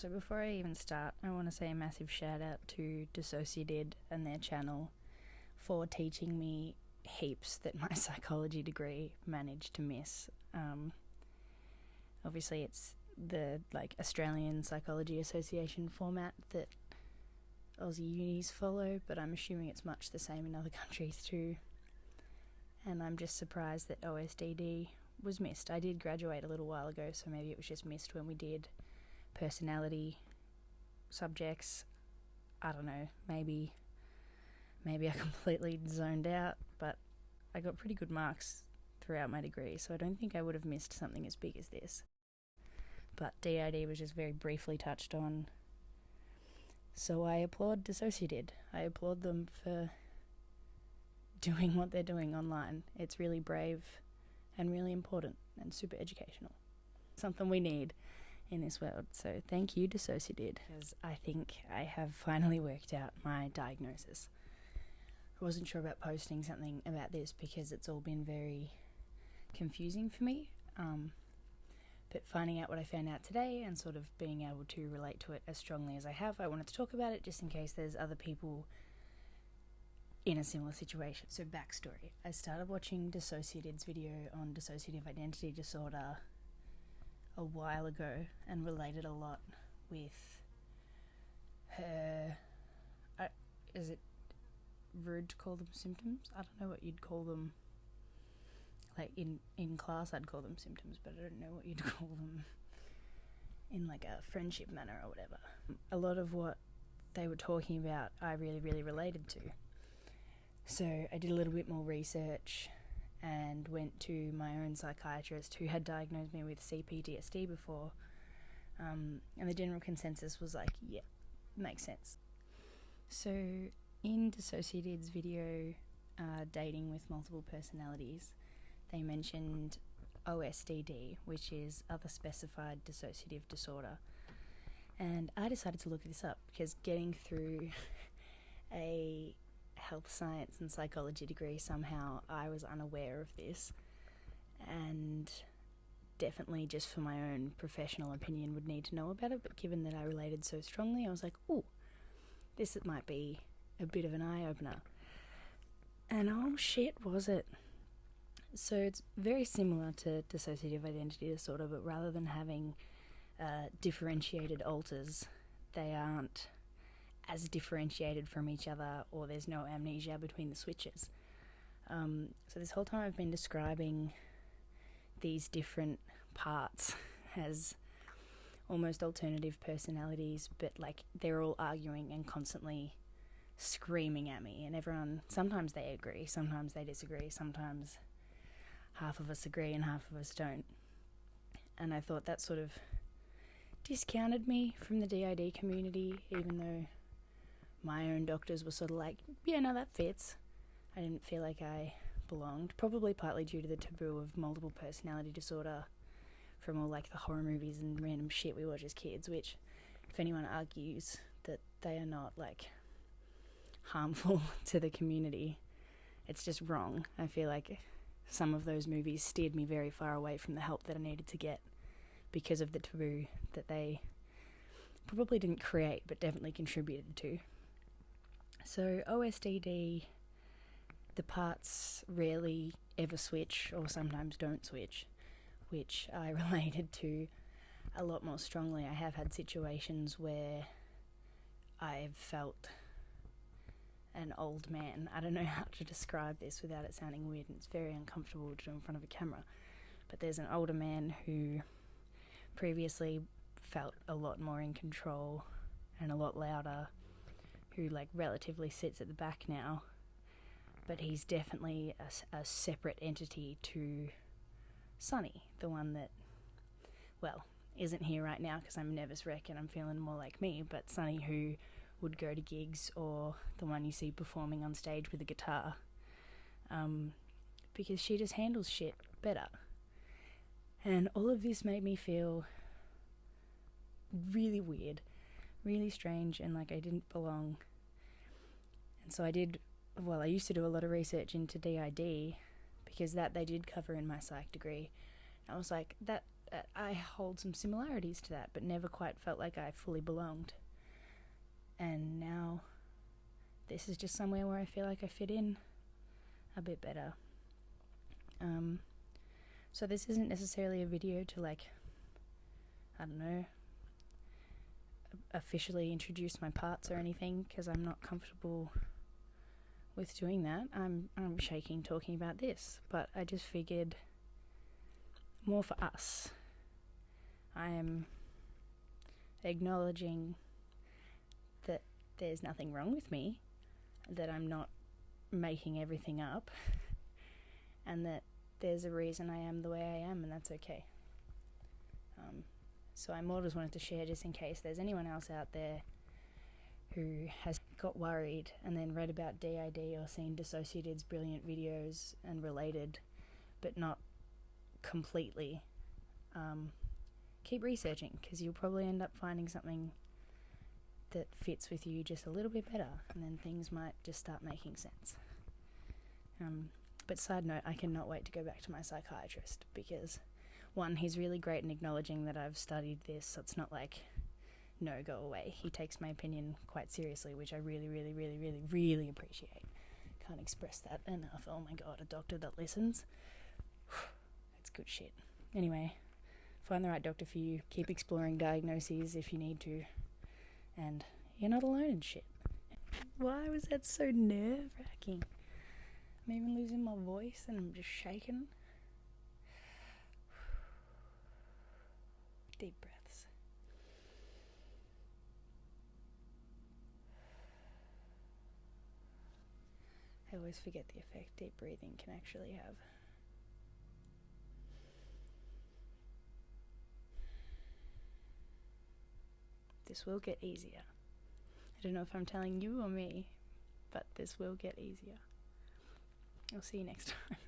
So before I even start, I want to say a massive shout out to DissociaDID and their channel for teaching me heaps that my psychology degree managed to miss. Obviously it's the Australian Psychology Association format that Aussie unis follow, but I'm assuming it's much the same in other countries too. And I'm just surprised that OSDD was missed. I did graduate a little while ago, so maybe it was just missed when we did personality subjects. I don't know, maybe I completely zoned out, but I got pretty good marks throughout my degree, so I don't think I would have missed something as big as this. But DID was just very briefly touched on, so I applaud DissociaDID. I applaud them for doing what they're doing online. It's really brave and really important and super educational. Something we need in this world. So thank you, DissociaDID, because I think I have finally worked out my diagnosis. I wasn't sure about posting something about this because it's all been very confusing for me. But finding out what I found out today and sort of being able to relate to it as strongly as I have, I wanted to talk about it just in case there's other people in a similar situation. So backstory. I started watching DissociaDID's video on dissociative identity disorder a while ago and related a lot with her, is it rude to call them symptoms? I don't know what you'd call them. Like in class I'd call them symptoms, but I don't know what you'd call them in like a friendship manner or whatever. A lot of what they were talking about I really related to. So I did a little bit more research and went to my own psychiatrist who had diagnosed me with c-ptsd before, and the general consensus was like, yeah, makes sense. So in DissociaDID's video, Dating with Multiple Personalities, they mentioned OSDD, which is Other Specified Dissociative Disorder, and I decided to look this up because getting through a health science and psychology degree, somehow I was unaware of this, and definitely just for my own professional opinion would need to know about it, but given that I related so strongly, I was like, ooh, this might be a bit of an eye-opener. And oh shit, was it. So it's very similar to dissociative identity disorder, but rather than having differentiated alters, they aren't as differentiated from each other, or there's no amnesia between the switches. So this whole time I've been describing these different parts as almost alternative personalities, but like they're all arguing and constantly screaming at me, and everyone, sometimes they agree, sometimes they disagree, sometimes half of us agree and half of us don't. And I thought that sort of discounted me from the DID community, even though my own doctors were sort of like, yeah, no, that fits. I didn't feel like I belonged, probably partly due to the taboo of multiple personality disorder from all like the horror movies and random shit we watch as kids, which if anyone argues that they are not like harmful to the community, it's just wrong. I feel like some of those movies steered me very far away from the help that I needed to get because of the taboo that they probably didn't create but definitely contributed to. So OSDD, the parts rarely ever switch or sometimes don't switch, which I related to a lot more strongly. I have had situations where I've felt an old man. I don't know how to describe this without it sounding weird, and it's very uncomfortable to do in front of a camera, but there's an older man who previously felt a lot more in control and a lot louder, who like relatively sits at the back now, but he's definitely a separate entity to Sunny, the one that, well, isn't here right now because I'm a nervous wreck and I'm feeling more like me, but Sunny who would go to gigs, or the one you see performing on stage with a guitar, because she just handles shit better. And all of this made me feel really weird, really strange, and like I didn't belong. And so I used to do a lot of research into DID because that they did cover in my psych degree. And I was like, that that I hold some similarities to that, but never quite felt like I fully belonged. And now this is just somewhere where I feel like I fit in a bit better. So this isn't necessarily a video to, like, I don't know, officially introduce my parts or anything, because I'm not comfortable with doing that. I'm shaking talking about this, but I just figured more for us. I am acknowledging that there's nothing wrong with me, that I'm not making everything up, and that there's a reason I am the way I am, and that's okay. So I more just wanted to share, just in case there's anyone else out there who has got worried and then read about DID or seen DissociaDID's brilliant videos and related, but not completely. Keep researching, because you'll probably end up finding something that fits with you just a little bit better, and then things might just start making sense. But side note, I cannot wait to go back to my psychiatrist, because one, he's really great in acknowledging that I've studied this, so it's not like, no, go away. He takes my opinion quite seriously, which I really, really, really, really, really appreciate. Can't express that enough. Oh my god, a doctor that listens. It's good shit. Anyway, find the right doctor for you. Keep exploring diagnoses if you need to. And you're not alone in shit. Why was that so nerve-wracking? I'm even losing my voice and I'm just shaking. Deep breaths. I always forget the effect deep breathing can actually have. This will get easier. I don't know if I'm telling you or me, but this will get easier. I'll see you next time.